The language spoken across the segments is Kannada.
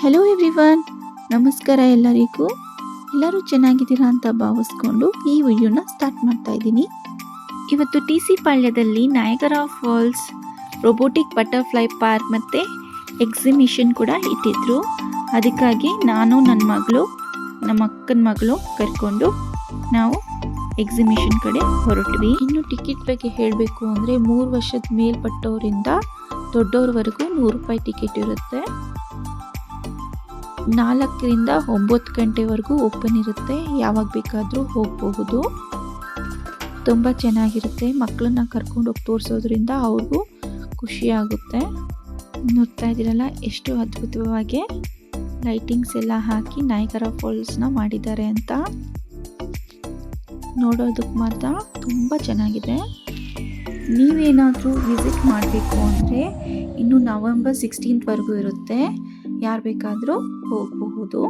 ಹೆಲೋ ಎವ್ರಿವನ್, ನಮಸ್ಕಾರ ಎಲ್ಲರಿಗೂ. ಎಲ್ಲರೂ ಚೆನ್ನಾಗಿದ್ದೀರಾ ಅಂತ ಭಾವಿಸ್ಕೊಂಡು ಈ ವಿಡಿಯೋನ ಸ್ಟಾರ್ಟ್ ಮಾಡ್ತಾ ಇದ್ದೀನಿ. ಇವತ್ತು TC ಪಾಳ್ಯದಲ್ಲಿ Niagara falls robotic butterfly park ಮತ್ತು ಎಕ್ಸಿಬಿಷನ್ ಕೂಡ ಇಟ್ಟಿದ್ರು. ಅದಕ್ಕಾಗಿ ನಾನು ನನ್ನ ಮಗಳು, ನಮ್ಮ ಅಕ್ಕನ ಮಗಳು ಕರ್ಕೊಂಡು ನಾವು ಎಕ್ಸಿಬಿಷನ್ ಕಡೆ ಹೊರಟ್ವಿ. ಇನ್ನು ಟಿಕೆಟ್ ಬಗ್ಗೆ ಹೇಳಬೇಕು ಅಂದರೆ 3 ವರ್ಷದ ಮೇಲ್ಪಟ್ಟವರಿಂದ ದೊಡ್ಡವ್ರವರೆಗೂ 100 ರೂಪಾಯಿ ಟಿಕೆಟ್ ಇರುತ್ತೆ. 4 ರಿಂದ 9 ಗಂಟೆವರೆಗೂ ಓಪನ್ ಇರುತ್ತೆ. ಯಾವಾಗ ಬೇಕಾದರೂ ಹೋಗಬಹುದು. ತುಂಬ ಚೆನ್ನಾಗಿರುತ್ತೆ. ಮಕ್ಕಳನ್ನ ಕರ್ಕೊಂಡು ಹೋಗಿ ತೋರಿಸೋದ್ರಿಂದ ಅವ್ರಿಗೂ ಖುಷಿ ಆಗುತ್ತೆ. ನೋಡ್ತಾ ಇದ್ದೀರಲ್ಲ ಎಷ್ಟು ಅದ್ಭುತವಾಗಿ ಲೈಟಿಂಗ್ಸ್ ಎಲ್ಲ ಹಾಕಿ ನಯಾಗರಾ ಫಾಲ್ಸ್ನ ಮಾಡಿದ್ದಾರೆ ಅಂತ. ನೋಡೋದಕ್ಕೆ ಮಾತ್ರ ತುಂಬ ಚೆನ್ನಾಗಿದೆ. ನೀವೇನಾದರೂ ವಿಸಿಟ್ ಮಾಡಬೇಕು ಅಂದರೆ ಇನ್ನು ನವೆಂಬರ್ 16th ಇರುತ್ತೆ. ಯಾರು ಬೇಕಾದರೂ ಹೋಗಬಹುದು.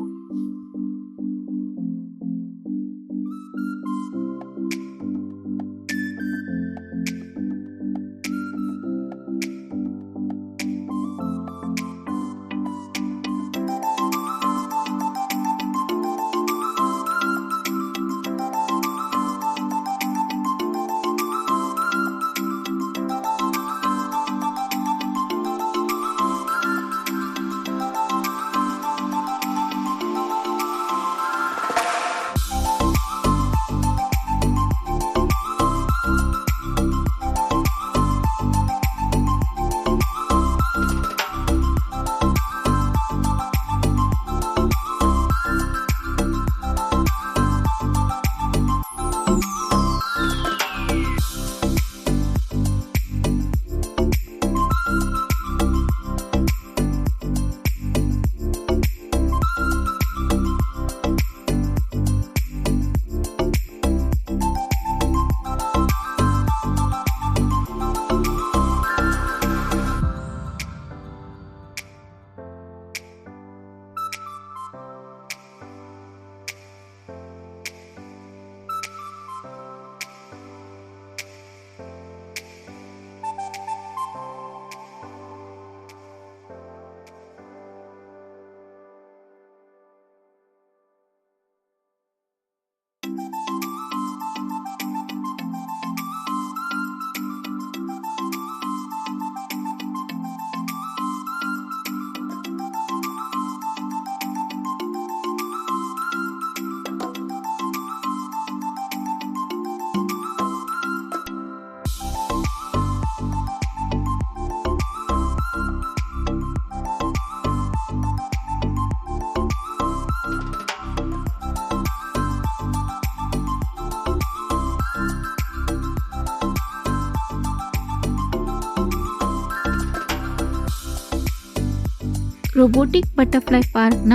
ರೋಬೋಟಿಕ್ ಬಟರ್ಫ್ಲೈ ಪಾರ್ಕ್ನ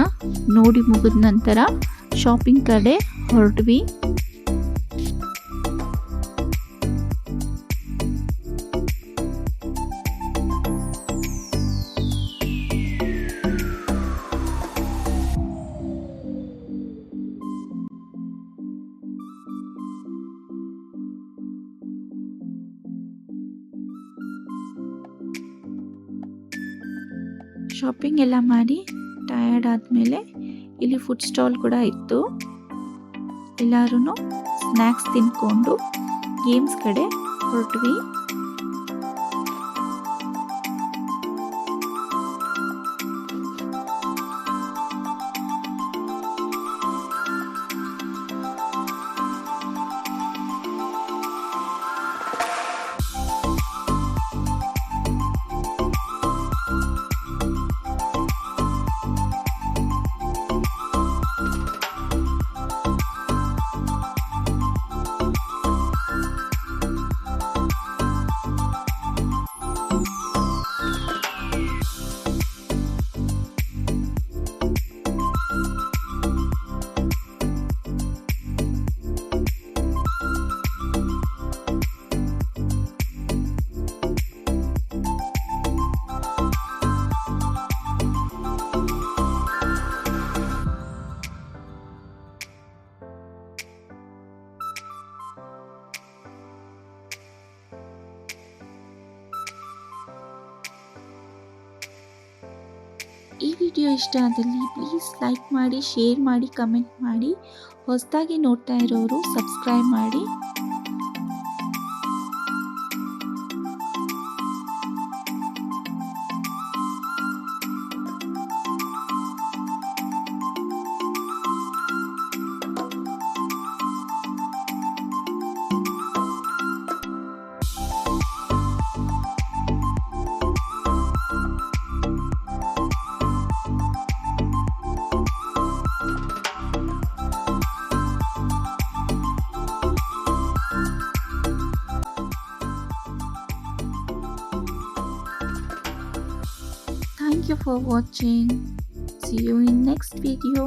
ನೋಡಿ ಮುಗಿದ ನಂತರ ಶಾಪಿಂಗ್ ಕಡೆ ಹೊರಟ್ವಿ. ಶಾಪಿಂಗ್ ಎಲ್ಲ ಮಾಡಿ ಟಯರ್ಡ್ ಆದಮೇಲೆ ಇಲ್ಲಿ ಫುಡ್ ಸ್ಟಾಲ್ ಕೂಡ ಇತ್ತು. ಎಲ್ಲರೂ ಸ್ನ್ಯಾಕ್ಸ್ ತಿನ್ಕೊಂಡು ಗೇಮ್ಸ್ ಕಡೆ ಹೊರಟ್ವಿ. ವಿಡಿಯೋ ಇಷ್ಟ ಆದಲ್ಲಿ ಪ್ಲೀಸ್ ಲೈಕ್ ಮಾಡಿ, ಶೇರ್ ಮಾಡಿ, ಕಮೆಂಟ್ ಮಾಡಿ. ಹೊಸದಾಗಿ ನೋಡ್ತಾ ಇರೋರು ಸಬ್ಸ್ಕ್ರೈಬ್ ಮಾಡಿ. Thank you for watching. See you in next video.